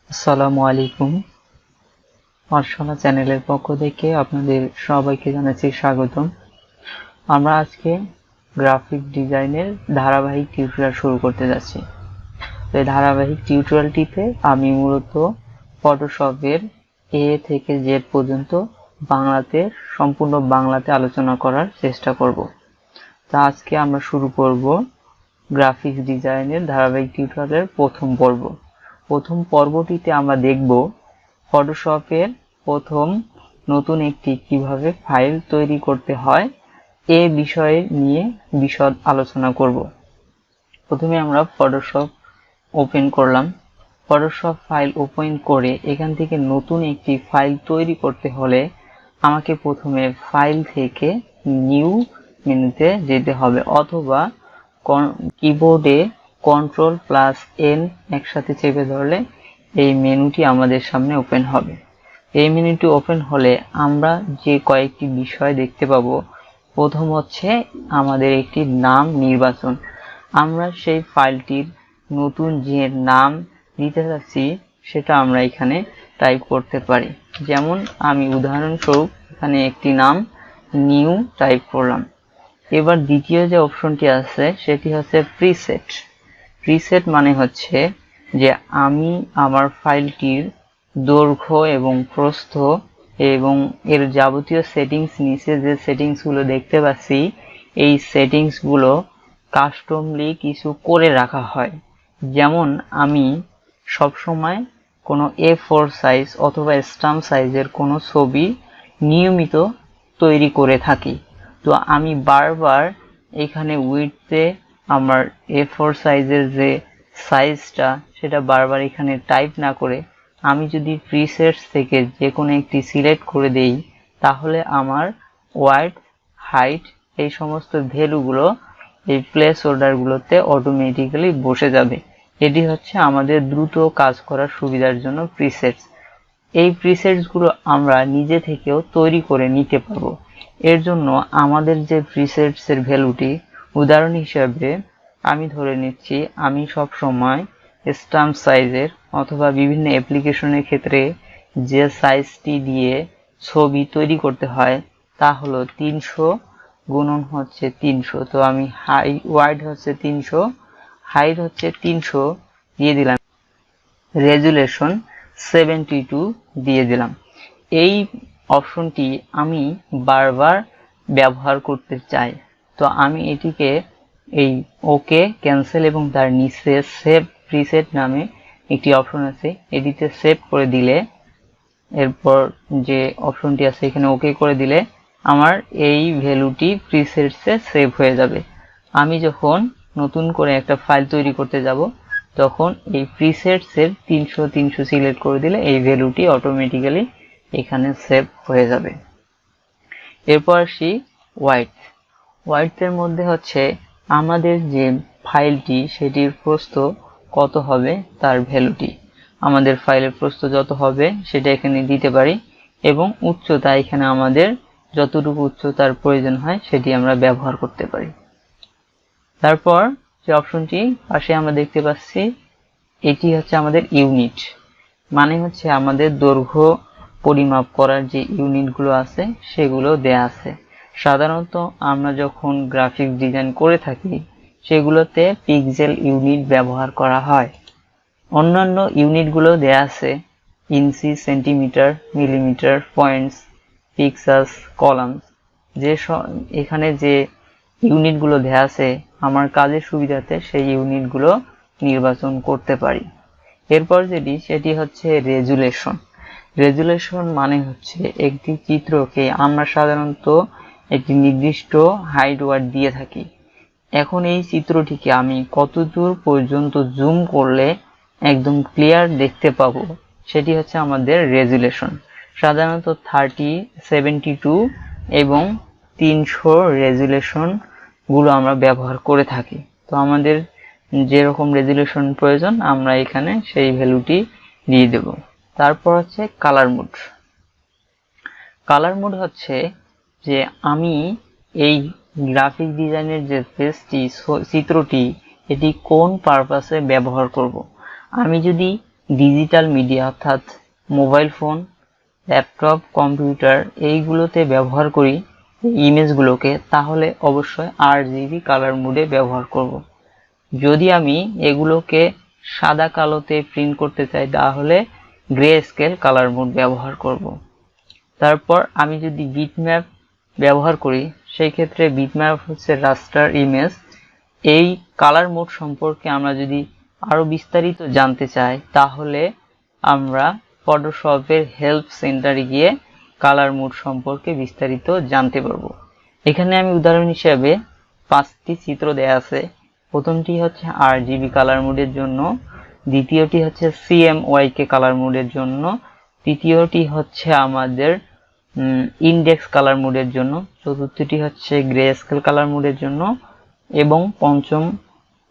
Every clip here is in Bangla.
আসসালামু আলাইকুম। পাঠশালা চ্যানেলের পক্ষ থেকে আপনাদের সবাইকে জানাচ্ছি স্বাগতম। আমরা আজকে গ্রাফিক ডিজাইনের ধারাবাহিক টিউটোরিয়াল শুরু করতে যাচ্ছি। এই ধারাবাহিক টিউটোরিয়ালটিতে আমি মূলত ফটোশপের এ থেকে জেড পর্যন্ত সম্পূর্ণ বাংলাতে আলোচনা করার চেষ্টা করব। তা আজকে আমরা শুরু করব গ্রাফিক্স ডিজাইনের ধারাবাহিক টিউটোরিয়ালের প্রথম পর্বটিতে আমরা দেখব ফটোশপের প্রথম নতুন একটি কিভাবে ফাইল তৈরি করতে হয় এ বিষয়ে নিয়ে বিশদ আলোচনা করব। প্রথমে আমরা ফটোশপ ওপেন করলাম। ফটোশপ ফাইল ওপেন করে এখান থেকে নতুন একটি ফাইল তৈরি করতে হলে আমাকে প্রথমে ফাইল থেকে নিউ মেনুতে যেতে হবে, অথবা কিবোর্ডে Ctrl+N একসাথে চেপে ধরলে এই মেনুটি আমাদের সামনে ওপেন হবে। এই মেনুটি ওপেন হলে আমরা যে কয়েকটি বিষয় দেখতে পাবো। প্রথম হচ্ছে আমাদের একটি নাম নির্বাচন। আমরা সেই ফাইলটির নতুন যে নাম দিতে যাচ্ছি সেটা আমরা এখানে টাইপ করতে পারি। যেমন আমি উদাহরণস্বরূপ এখানে একটি নাম নিউ টাইপ করলাম। এবার দ্বিতীয় যে অপশনটি আছে সেটি হচ্ছে প্রিসেট। প্রিসেট মানে হচ্ছে যে আমি আমার ফাইলটির দৈর্ঘ্য এবং প্রস্থ এবং এর যাবতীয় সেটিংস, নিচে যে সেটিংসগুলো দেখতে পাচ্ছি এই সেটিংসগুলো কাস্টমলি কিছু করে রাখা হয়। যেমন আমি সবসময় কোনো A4 সাইজ অথবা স্ট্যাম্প সাইজের কোনো ছবি নিয়মিত তৈরি করে থাকি। তো আমি বারবার এখানে উইডথে আমার A4 সাইজের যে সাইজটা সেটা বারবার এখানে টাইপ না করে আমি যদি প্রিসেটস থেকে যে কোনো একটি সিলেক্ট করে দেই, তাহলে আমার ওয়াইডথ, হাইট এই সমস্ত ভ্যালুগুলো এই প্লেস হোল্ডারগুলোতে অটোমেটিক্যালি বসে যাবে। এটি হচ্ছে আমাদের দ্রুত কাজ করার সুবিধার জন্য প্রিসেটস। এই প্রিসেটসগুলো আমরা নিজে থেকেও তৈরি করে নিতে পারবো। এর জন্য আমাদের যে প্রিসেটসের ভ্যালুটি, উদাহরণ হিসাবে আমি ধরে নিচ্ছি আমি সব সময় স্ট্যাম্প সাইজের অথবা বিভিন্ন অ্যাপ্লিকেশনের ক্ষেত্রে যে সাইজটি দিয়ে ছবি তৈরি করতে হয় তা হলো 300 গুণন হচ্ছে 300। তো আমি ওয়াইড হচ্ছে 300, হাইট হচ্ছে 300 দিয়ে দিলাম, রেজুলেশন 72 দিয়ে দিলাম। এই অপশনটি আমি বারবার ব্যবহার করতে চাই, তো আমি এটিকে এই ওকে, ক্যান্সেল এবং তার নিচে সেভ প্রিসেট নামে একটি অপশন আছে, এটিতে সেভ করে দিলে, এরপর যে অপশনটি আছে এখানে ওকে করে দিলে আমার এই ভ্যালুটি প্রিসেটসে সেভ হয়ে যাবে। আমি যখন নতুন করে একটা ফাইল তৈরি করতে যাব তখন এই প্রিসেটসের 300 সিলেক্ট করে দিলে এই ভ্যালুটি অটোমেটিক্যালি এখানে সেভ হয়ে যাবে। এরপর আসি ওয়াইডথের মধ্যে হচ্ছে আমাদের যে ফাইলটি সেটির প্রস্থ কত হবে তার ভ্যালুটি। আমাদের ফাইলের প্রস্থ যত হবে সেটা এখানে দিতে পারি এবং উচ্চতা এখানে আমাদের যতটুকু উচ্চতার প্রয়োজন হয় সেটি আমরা ব্যবহার করতে পারি। তারপর যে অপশনটি পাশে আমরা দেখতে পাচ্ছি এটি হচ্ছে আমাদের ইউনিট, মানে হচ্ছে আমাদের দৈর্ঘ্য পরিমাপ করার যে ইউনিটগুলো আছে সেগুলো দেয়া আছে। সাধারণত আমরা যখন গ্রাফিক ডিজাইন করে থাকি সেগুলোতে পিক্সেল ইউনিট ব্যবহার করা হয়। অন্যান্য ইউনিটগুলো দেয়া আছে inch, centimetre, millimetre, points, pixels, columns. এখানে যে ইউনিটগুলো দেয়া আছে আমার কাজের সুবিধাতে সেই ইউনিটগুলো নির্বাচন করতে পারি। এরপর সেটি হচ্ছে রেজুলেশন মানে হচ্ছে একটি চিত্রকে আমরা সাধারণত একটি নির্দিষ্ট হাইট ওয়াইড দিয়ে থাকি। এখন এই চিত্রটিকে আমি কতদূর পর্যন্ত জুম করলে একদম ক্লিয়ার দেখতে পাবো সেটি হচ্ছে আমাদের রেজুলেশন। সাধারণত 30, 72 এবং 300 রেজুলেশন গুলো আমরা ব্যবহার করে থাকি। তো আমাদের যেরকম রেজুলেশন প্রয়োজন আমরা এখানে সেই ভ্যালুটি দিয়ে দেব। তারপর হচ্ছে কালার মোড হচ্ছে যে আমি এই গ্রাফিক ডিজাইনের যে পেজটি, চিত্রটি, এটি কোন পারপাসে ব্যবহার করব। আমি যদি ডিজিটাল মিডিয়া অর্থাৎ মোবাইল ফোন, ল্যাপটপ, কম্পিউটার এইগুলোতে ব্যবহার করি ইমেজগুলোকে, তাহলে অবশ্যই RGB কালার মোডে ব্যবহার করব। যদি আমি এগুলোকে সাদা কালোতে প্রিন্ট করতে চাই তাহলে গ্রে স্কেল কালার মোড ব্যবহার করব। তারপর আমি যদি বিটম্যাপ ব্যবহার করি, সেই ক্ষেত্রে বিটম্যাপ হচ্ছে রাস্টার ইমেজ। এই কালার মোড সম্পর্কে আমরা যদি আরো বিস্তারিত জানতে চাই তাহলে আমরা ফটোশপের হেল্প সেন্টারে গিয়ে কালার মোড সম্পর্কে বিস্তারিত জানতে পারবো। এখানে আমি উদাহরণ হিসেবে 5টি চিত্র দেয়া আছে। প্রথমটি হচ্ছে RGB কালার মোডের জন্য, দ্বিতীয়টি হচ্ছে CMYK কালার মোডের জন্য, তৃতীয়টি হচ্ছে আমাদের ইন্ডেক্স কালার মোডের জন্য, চতুর্থটি হচ্ছে গ্রে স্কেল কালার মোডের জন্য এবং পঞ্চম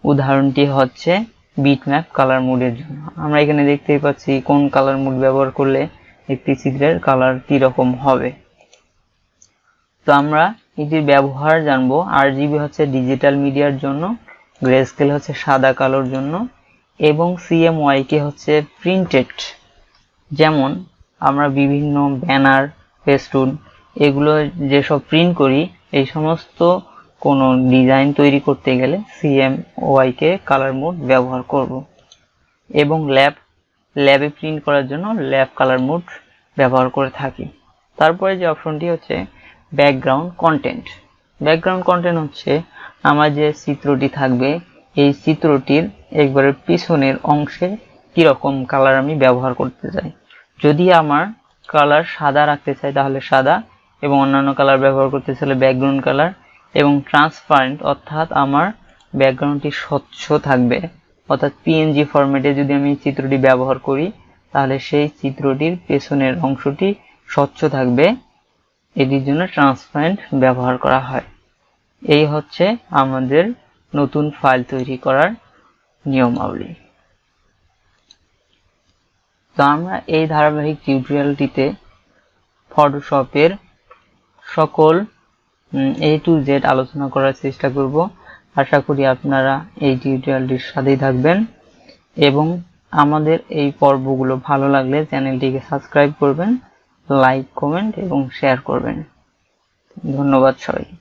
উদাহরণটি হচ্ছে বিটম্যাপ কালার মোডের জন্য। আমরা এখানে দেখতেই পাচ্ছি কোন কালার মোড ব্যবহার করলে একটি চিত্রের কালার কি রকম হবে। তো আমরা এটির ব্যবহার জানবো। RGB হচ্ছে ডিজিটাল মিডিয়ার জন্য, গ্রে স্কেল হচ্ছে সাদা কালোর জন্য এবং CMYK হচ্ছে প্রিন্টেড, যেমন আমরা বিভিন্ন ব্যানার, ফেস্টুন এগুলো যেসব প্রিন্ট করি এই সমস্ত কোনো ডিজাইন তৈরি করতে গেলে CMYK কালার মোড ব্যবহার করব। এবং ল্যাবে প্রিন্ট করার জন্য ল্যাব কালার মোড ব্যবহার করে থাকি। তারপরে যে অপশনটি হচ্ছে ব্যাকগ্রাউন্ড কন্টেন্ট। ব্যাকগ্রাউন্ড কন্টেন্ট হচ্ছে আমার যে চিত্রটি থাকবে এই চিত্রটির একবারে পিছনের অংশে কিরকম কালার আমি ব্যবহার করতে চাই। যদি আমার কালার সাদা রাখতে চাই তাহলে সাদা, এবং অন্যান্য কালার ব্যবহার করতে চাইলে ব্যাকগ্রাউন্ড কালার, এবং ট্রান্সপারেন্ট অর্থাৎ আমার ব্যাকগ্রাউন্ডটি স্বচ্ছ থাকবে, অর্থাৎ PNG ফরম্যাটে যদি আমি চিত্রটি ব্যবহার করি তাহলে সেই চিত্রটির পেছনের অংশটি স্বচ্ছ থাকবে, এটির জন্য ট্রান্সপারেন্ট ব্যবহার করা হয়। এই হচ্ছে আমাদের নতুন ফাইল তৈরি করার নিয়মাবলী। তো আমরা এই ধারাবাহিক টিউটোরিয়ালটিতে ফটোশপের সকল A to Z আলোচনা করার চেষ্টা করব। আশা করি আপনারা এই টিউটোরিয়ালটির সাথেই থাকবেন এবং আমাদের এই পর্বগুলো ভালো লাগলে চ্যানেলটিকে সাবস্ক্রাইব করবেন, লাইক, কমেন্ট এবং শেয়ার করবেন। ধন্যবাদ সবাইকে।